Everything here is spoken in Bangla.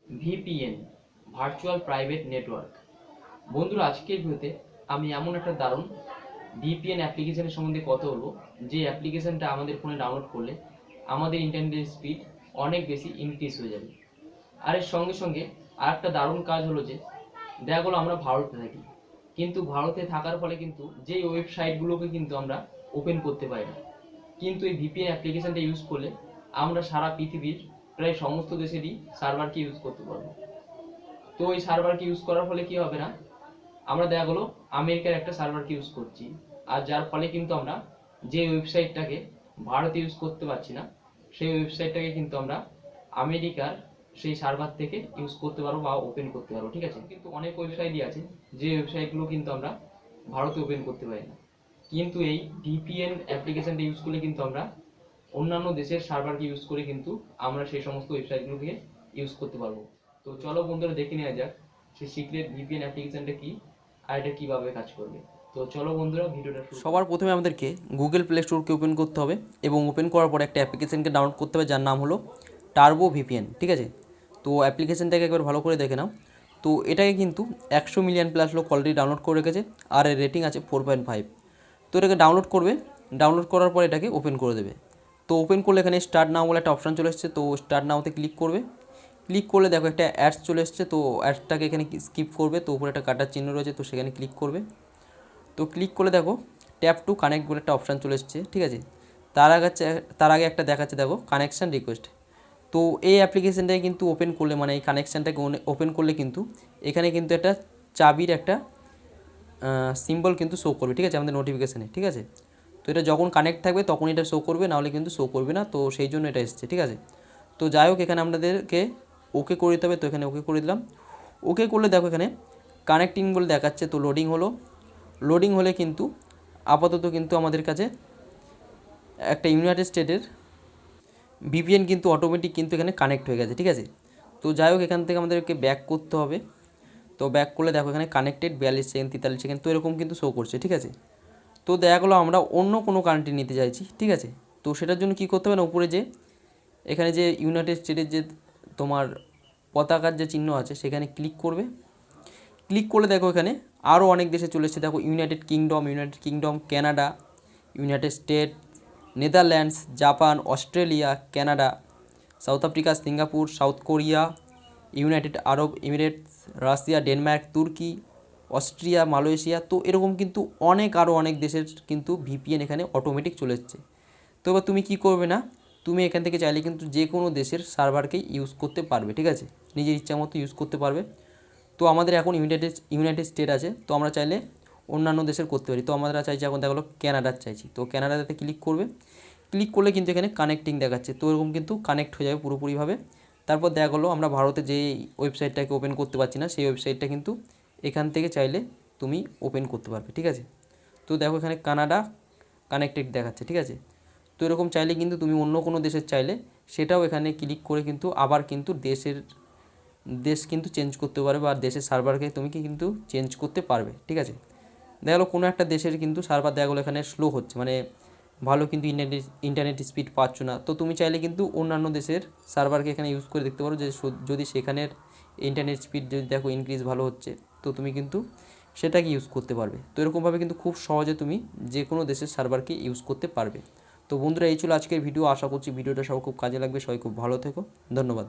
VPN, virtual private network. বন্ধুরা, আজকের ভিডিওতে আমি এমন একটা দারুণ ভিপিএন অ্যাপ্লিকেশনের সম্বন্ধে কথা বলবো, যে অ্যাপ্লিকেশনটা আমাদের ফোনে ডাউনলোড করলে আমাদের ইন্টারনেটের স্পিড অনেক বেশি ইনক্রিজ হয়ে যাবে। আর এর সঙ্গে সঙ্গে আর একটা দারুণ কাজ হলো যে, দেখা গেলো আমরা ভারতে থাকি, কিন্তু ভারতে থাকার ফলে কিন্তু যেই ওয়েবসাইটগুলোকে কিন্তু আমরা ওপেন করতে পারি না, কিন্তু এই ভিপিএন অ্যাপ্লিকেশনটা ইউজ করলে আমরা সারা পৃথিবীর প্রায় সমস্ত দেশেরই সার্ভারকে ইউজ করতে পারবো। তো এই সার্ভারকে ইউজ করার ফলে কি হবে না, আমরা দেখা গেলো আমেরিকার একটা সার্ভারকে ইউজ করছি, আর যার ফলে কিন্তু আমরা যে ওয়েবসাইটটাকে ভারতে ইউজ করতে পারছি না, সেই ওয়েবসাইটটাকে কিন্তু আমরা আমেরিকার সেই সার্ভার থেকে ইউজ করতে পারবো বা ওপেন করতে পারবো। ঠিক আছে, কিন্তু অনেক ওয়েবসাইটই আছে যে ওয়েবসাইটগুলো কিন্তু আমরা ভারতে ওপেন করতে পারি না, কিন্তু এই ভিপিএন অ্যাপ্লিকেশনটা ইউজ করলে কিন্তু আমরা অন্যান্য দেশের সার্ভারকে ইউজ করে কিন্তু আমরা সেই সমস্ত ওয়েবসাইটগুলোকে ইউজ করতে পারবো। তো চলো বন্ধুরা, দেখে নেওয়া যাক সেই সিক্রেট ভিপিএন অ্যাপ্লিকেশনটা কি আর এটা কিভাবে কাজ করবে। তো চলো বন্ধুরা, ভিডিওটা সবার প্রথমে আমাদেরকে গুগল প্লে স্টোরকে ওপেন করতে হবে এবং ওপেন করার পরে একটা অ্যাপ্লিকেশনকে ডাউনলোড করতে হবে যার নাম হলো টার্বো ভিপিএন। ঠিক আছে, তো অ্যাপ্লিকেশনটাকে একবার ভালো করে দেখে নাও। তো এটাকে কিন্তু 100 মিলিয়ন প্লাস লোক অলরেডি ডাউনলোড করে রেখেছে, আর এর রেটিং আছে 4.5। তো এটাকে ডাউনলোড করবে, ডাউনলোড করার পর এটাকে ওপেন করে দেবে। তো ওপেন করলে এখানে স্টার্ট নাও বলে একটা অপশান চলে এসেছে, তো স্টার্ট নাওতে ক্লিক করবে। ক্লিক করলে দেখো একটা অ্যাডস চলে এসেছে, তো অ্যাডসটাকে এখানে স্কিপ করবে। তো উপরে একটা কাটার চিহ্ন রয়েছে, তো সেখানে ক্লিক করবে। তো ক্লিক করলে দেখো ট্যাপ টু কানেক্ট বলে একটা অপশান চলে এসেছে। ঠিক আছে, তার আগে একটা দেখাচ্ছে দেখো কানেকশান রিকোয়েস্ট। তো এই অ্যাপ্লিকেশানটাকে কিন্তু ওপেন করলে, মানে এই কানেকশানটাকে ওপেন করলে কিন্তু এখানে কিন্তু একটা চাবির একটা সিম্বল কিন্তু শো করবে। ঠিক আছে, আমাদের নোটিফিকেশানে। ঠিক আছে, তো এটা যখন কানেক্ট থাকবে তখন এটা শো করবে, নাহলে কিন্তু শো করবে না। তো সেই জন্য এটা এসেছে। ঠিক আছে, তো যাই হোক এখানে আমাদেরকে ওকে করে দিতে হবে। তো এখানে ওকে করে দিলাম। ওকে করলে দেখো এখানে কানেক্টিং বলে দেখাচ্ছে, তো লোডিং হলো। লোডিং হলে কিন্তু আপাতত কিন্তু আমাদের কাছে একটা ইউনাইটেড স্টেটের ভিপিএন কিন্তু অটোমেটিক কিন্তু এখানে কানেক্ট হয়ে গেছে। ঠিক আছে, তো যাই হোক এখান থেকে আমাদেরকে ব্যাক করতে হবে। তো ব্যাক করলে দেখো এখানে কানেক্টেড 42 সেকেন্ড 43 সেকেন্ড, তো এরকম কিন্তু শো করছে। ঠিক আছে, তো দেখা গেলো আমরা অন্য কোনো কান্ট্রি নিতে চাইছি। ঠিক আছে, তো সেটার জন্য কী করতে হবে না, উপরে যে এখানে যে ইউনাইটেড স্টেটের যে তোমার পতাকার যে চিহ্ন আছে সেখানে ক্লিক করবে। ক্লিক করলে দেখো এখানে আরও অনেক দেশে চলে এসেছে। দেখো United kingdom, Canada, United state, Netherlands, Japan, Australia, Canada, south Africa, Singapore, south Korea, United আরব এমিরেটস, রাশিয়া, ডেনমার্ক, তুর্কি, অস্ট্রিয়া, মালয়েশিয়া। তো এরকম কিন্তু আরও অনেক দেশের কিন্তু ভিপিএন এখানে অটোমেটিক চলে এসছে। তো এবার তুমি কী করবে না, তুমি এখান থেকে চাইলে কিন্তু যে কোনো দেশের সার্ভারকেই ইউজ করতে পারবে। ঠিক আছে, নিজের ইচ্ছা মতো ইউজ করতে পারবে। তো আমাদের এখন ইউনাইটেড স্টেট আছে, তো আমরা চাইলে অন্যান্য দেশের করতে পারি। তো আমরা চাইছি এখন দেখা গেলো ক্যানাডার চাইছি, তো ক্যানাডাতে ক্লিক করবে। ক্লিক করলে কিন্তু এখানে কানেক্টিং দেখাচ্ছে, তো এরকম কিন্তু কানেক্ট হয়ে যাবে পুরোপুরিভাবে। তারপর দেখা গেলো আমরা ভারতে যে ওয়েবসাইটটাকে ওপেন করতে পারছি না, সেই ওয়েবসাইটটা কিন্তু এখান থেকে চাইলে তুমি ওপেন করতে পারবে। ঠিক আছে, তো দেখো এখানে কানাডা কানেক্টেড দেখাচ্ছে। ঠিক আছে, তো এরকম চাইলে কিন্তু তুমি অন্য কোনো দেশের চাইলে সেটাও এখানে ক্লিক করে কিন্তু আবার কিন্তু দেশ কিন্তু চেঞ্জ করতে পারবে, বা দেশের সার্ভারকে তুমি কিন্তু চেঞ্জ করতে পারবে। ঠিক আছে, দেখা গেলো কোনো একটা দেশের কিন্তু সার্ভার দেখা গেলো এখানে স্লো হচ্ছে, মানে ভালো কিন্তু ইন্টারনেট স্পিড পাচ্ছ না, তো তুমি চাইলে কিন্তু অন্যান্য দেশের সার্ভারকে এখানে ইউজ করে দেখতে পারো যে যদি সেখানের ইন্টারনেট স্পিড যদি দেখো ইনক্রিজ ভালো হচ্ছে, তো তুমি কিন্তু সেটাকে ইউজ করতে পারবে। তো এরকমভাবে কিন্তু খুব সহজে তুমি যে কোনো দেশের সার্ভারকে ইউজ করতে পারবে। তো বন্ধুরা, এই ছিল আজকের ভিডিও। আশা করছি ভিডিওটা সবাই খুব কাজে লাগবে। সবাই খুব ভালো থেকো, ধন্যবাদ।